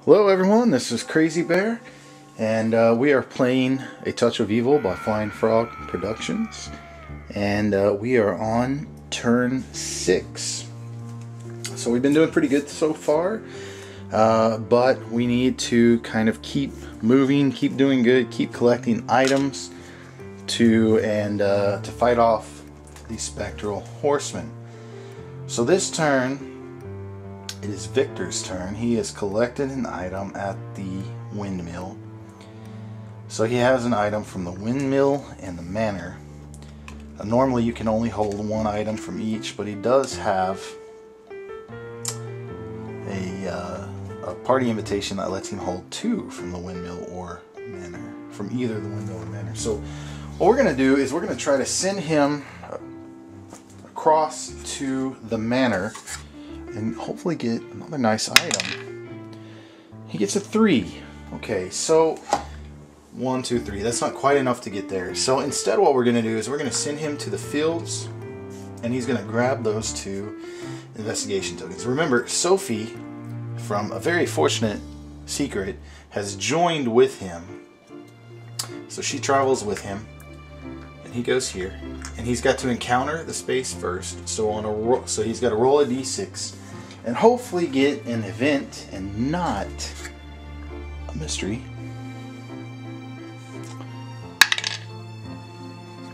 Hello everyone, this is Crazy Bear, and we are playing A Touch of Evil by Flying Frog Productions, and we are on turn 6. So we've been doing pretty good so far, but we need to kind of keep moving, keep doing good, keep collecting items to fight off the spectral horsemen. So this turn, it is Victor's turn. He has collected an item at the windmill. So he has an item from the windmill and the manor. Normally you can only hold one item from each, but he does have a party invitation that lets him hold 2 from the windmill or manor, from either the windmill or manor. So what we're going to do is we're going to try to send him across to the manor and hopefully get another nice item. He gets a 3. Okay, so 1, 2, 3. That's not quite enough to get there. So instead what we're going to do is we're going to send him to the fields, and he's going to grab those 2 investigation tokens. Remember, Sophie, from A Very Fortunate Secret, has joined with him. So she travels with him, and he goes here, and he's got to encounter the space first. So so he's got to roll a d6 and hopefully get an event and not a mystery.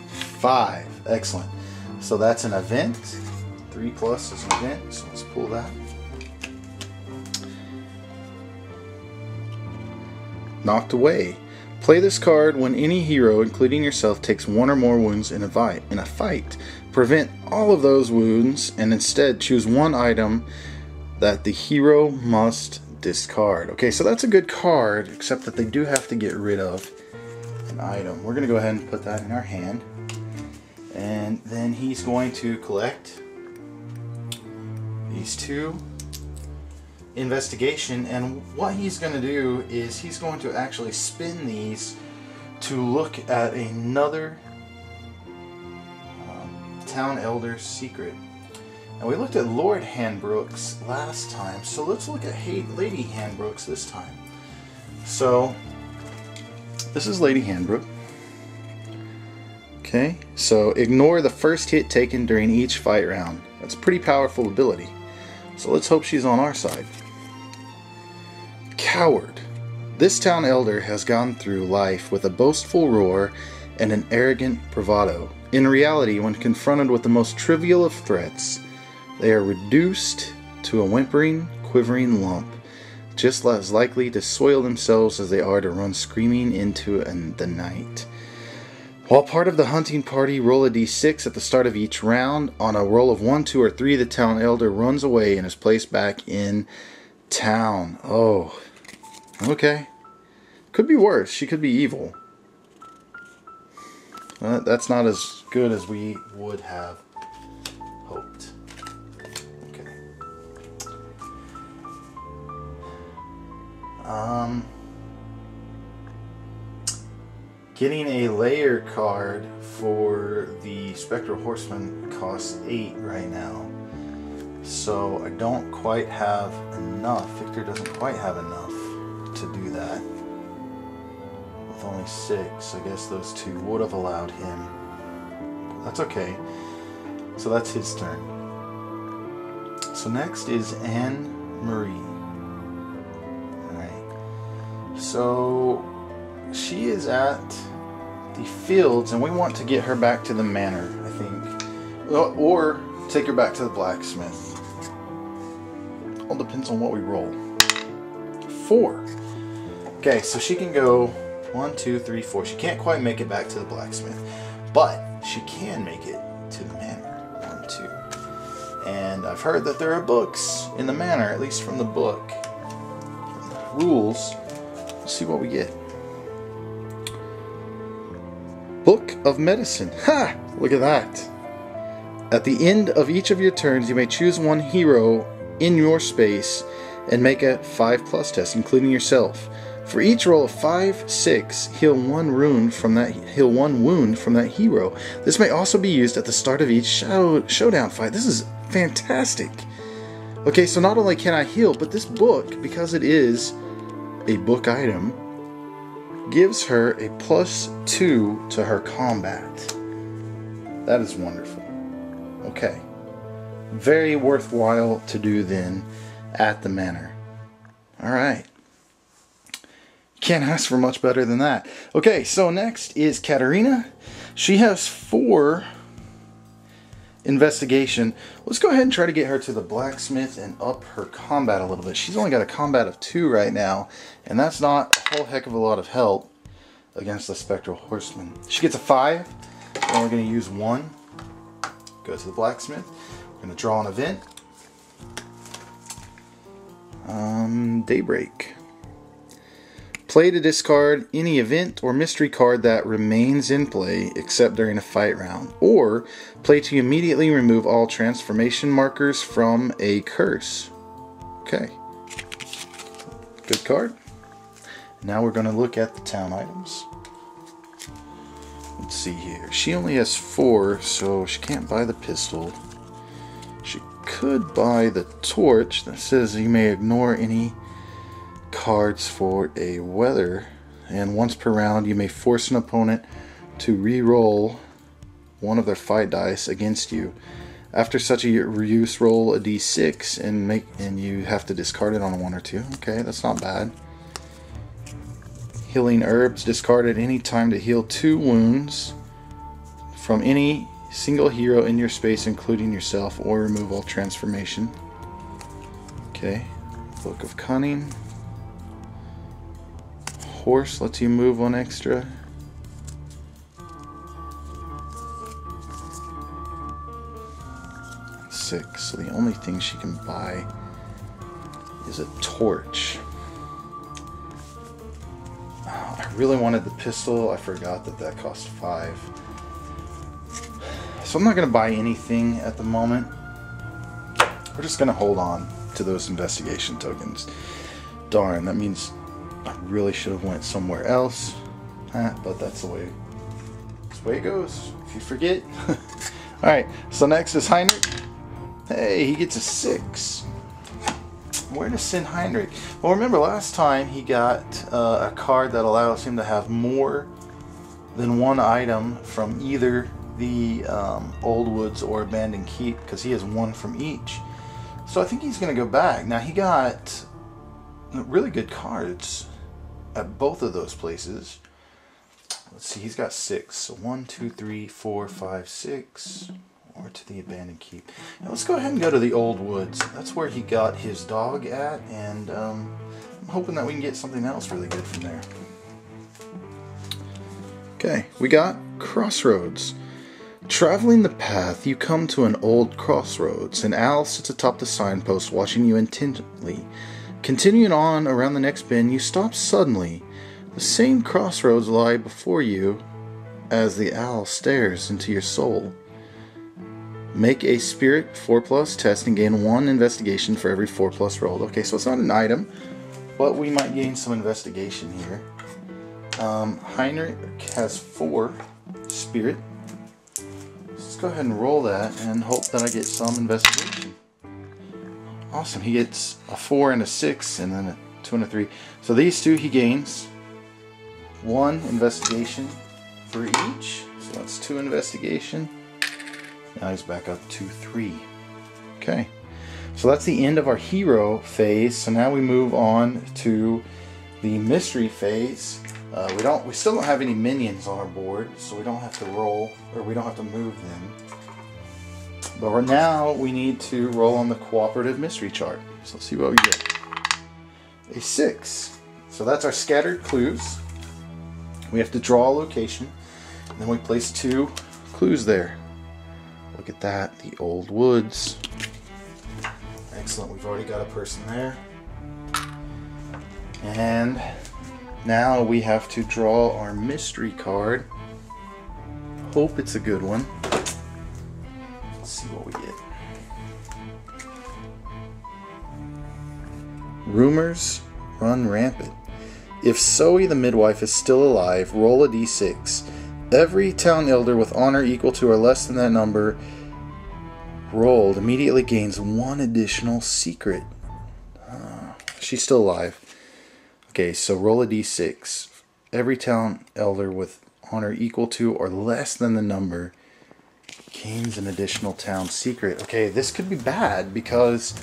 5. Excellent. So that's an event. 3 plus is an event. So let's pull that. Knocked away. Play this card when any hero, including yourself, takes 1 or more wounds in a fight. Prevent all of those wounds and instead choose 1 item that the hero must discard. Okay, so that's a good card, except that they do have to get rid of an item. We're going to go ahead and put that in our hand. And then he's going to collect these 2 investigation, and what he's going to do is he's going to actually spin these to look at another town elder's secret. And we looked at Lord Handbrooke's last time, so let's look at Lady Handbrooke's this time. So this is Lady Handbrooke. Okay, so ignore the first hit taken during each fight round. That's a pretty powerful ability. So let's hope she's on our side. Coward. This town elder has gone through life with a boastful roar and an arrogant bravado. In reality, when confronted with the most trivial of threats, they are reduced to a whimpering, quivering lump, just as likely to soil themselves as they are to run screaming into the night. While part of the hunting party roll a d6 at the start of each round, on a roll of 1, 2, or 3, the town elder runs away and is placed back in town. Oh, okay. Could be worse. She could be evil. That's not as good as we would have hoped. Okay. Getting a layer card for the Spectral Horseman costs 8 right now. So I don't quite have enough. Victor doesn't quite have enough to do that. With only 6, I guess those 2 would have allowed him. That's okay. So that's his turn. So next is Anne Marie. Alright. So she is at the fields, and we want to get her back to the manor, I think. Or take her back to the blacksmith. All depends on what we roll. 4. Okay, so she can go 1, 2, 3, 4. She can't quite make it back to the blacksmith, but she can make it to the manor. 1, 2. And I've heard that there are books in the manor, at least from the book. Rules. Let's see what we get. Book of Medicine. Ha! Look at that. At the end of each of your turns, you may choose 1 hero in your space and make a 5+ test, including yourself. For each roll of 5, 6, heal 1 wound from that hero. This may also be used at the start of each showdown fight. This is fantastic. Okay, so not only can I heal, but this book, because it is a book item, gives her a +2 to her combat. That is wonderful. Okay. Very worthwhile to do then at the manor. Alright. Can't ask for much better than that. Okay, so next is Katerina. She has 4 investigation. Let's go ahead and try to get her to the blacksmith and up her combat a little bit. She's only got a combat of 2 right now, and that's not a whole heck of a lot of help against the spectral horseman. She gets a 5, and we're going to use 1. Go to the blacksmith. We're going to draw an event. Daybreak. Play to discard any event or mystery card that remains in play except during a fight round. Or play to immediately remove all transformation markers from a curse. Okay. Good card. Now we're going to look at the town items. Let's see here. She only has 4, so she can't buy the pistol. She could buy the torch that says you may ignore any cards for a weather, and once per round you may force an opponent to re-roll one of their fight dice against you. After such a use, roll a d6 and you have to discard it on a 1 or 2. Okay, that's not bad. Healing herbs, discard at any time to heal 2 wounds from any single hero in your space, including yourself, or remove all transformation. Okay, Book of Cunning. Horse lets you move 1 extra. Six. So the only thing she can buy is a torch. Oh, I really wanted the pistol. I forgot that that cost 5. So I'm not going to buy anything at the moment. We're just going to hold on to those investigation tokens. Darn, that means I really should have went somewhere else, but that's the way it goes. If you forget. Alright, so next is Heinrich. Hey, he gets a 6. Where to send Heinrich? Well, remember last time he got a card that allows him to have more than 1 item from either the Old Woods or Abandoned Keep, because he has 1 from each. So I think he's going to go back. Now he got really good cards at both of those places. Let's see, he's got 6. So 1, 2, 3, 4, 5, 6. Or to the Abandoned Keep. Now let's go ahead and go to the Old Woods. That's where he got his dog at, and I'm hoping that we can get something else really good from there. Okay, we got Crossroads. Traveling the path, you come to an old crossroads. An owl sits atop the signpost, watching you intently. Continuing on around the next bend, you stop suddenly. The same crossroads lie before you as the owl stares into your soul. Make a Spirit 4+ test and gain 1 investigation for every 4+ rolled. Okay, so it's not an item, but we might gain some investigation here. Heinrich has 4 Spirit. Let's go ahead and roll that and hope that I get some investigation. Awesome, he gets a 4 and a 6 and then a 2 and a 3. So these 2 he gains 1 investigation for each. So that's 2 investigation. Now he's back up to 3. Okay, so that's the end of our hero phase. So now we move on to the mystery phase. We still don't have any minions on our board, so we don't have to roll, or we don't have to move them. But right now we need to roll on the cooperative mystery chart. So let's see what we get. A 6. So that's our scattered clues. We have to draw a location, and then we place 2 clues there. Look at that, the Old Woods. Excellent, we've already got a person there. And now we have to draw our mystery card. Hope it's a good one. Let's see what we get. Rumors run rampant. If Zoe the midwife is still alive, roll a d6. Every town elder with honor equal to or less than that number rolled immediately gains 1 additional secret. She's still alive. Okay, so roll a d6. Every town elder with honor equal to or less than the number gains an additional town secret. Okay, this could be bad because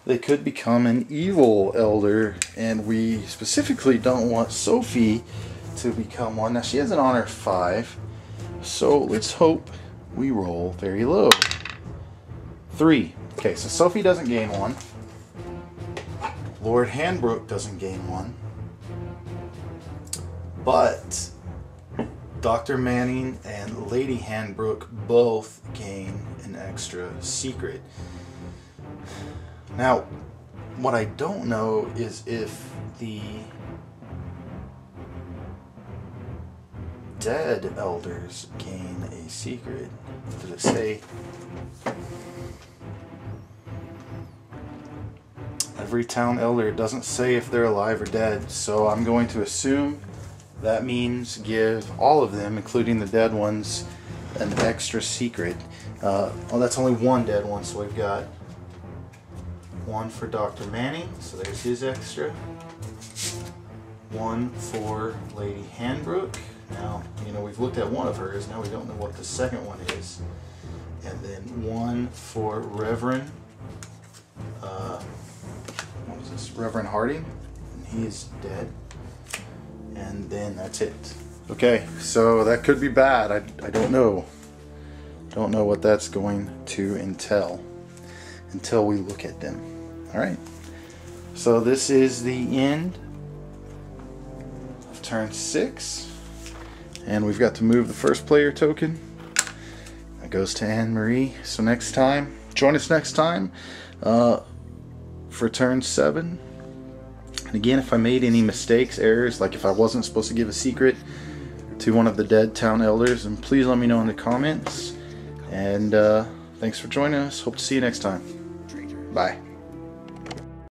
they could become an evil elder, and we specifically don't want Sophie to become one. Now, she has an honor 5, so let's hope we roll very low. 3. Okay, so Sophie doesn't gain 1. Lord Handbrook doesn't gain 1. But Dr. Manning and Lady Handbrook both gain an extra secret. Now, what I don't know is if the dead elders gain a secret. Does it say? Every town elder, it doesn't say if they're alive or dead, so I'm going to assume that means give all of them, including the dead ones, an extra secret. Oh, that's only 1 dead one, so we've got 1 for Dr. Manning, so there's his extra. 1 for Lady Handbrook. Now, you know, we've looked at one of hers, now we don't know what the second one is. And then 1 for Reverend, what was this? Reverend Harding, and he is dead. And then that's it. Okay, so that could be bad. I don't know. Don't know what that's going to entail until we look at them. Alright, so this is the end of turn 6. And we've got to move the first player token. That goes to Anne-Marie. So next time, join us next time for turn 7. And again, if I made any mistakes, errors, like if I wasn't supposed to give a secret to one of the dead town elders, then please let me know in the comments. And thanks for joining us. Hope to see you next time. Bye.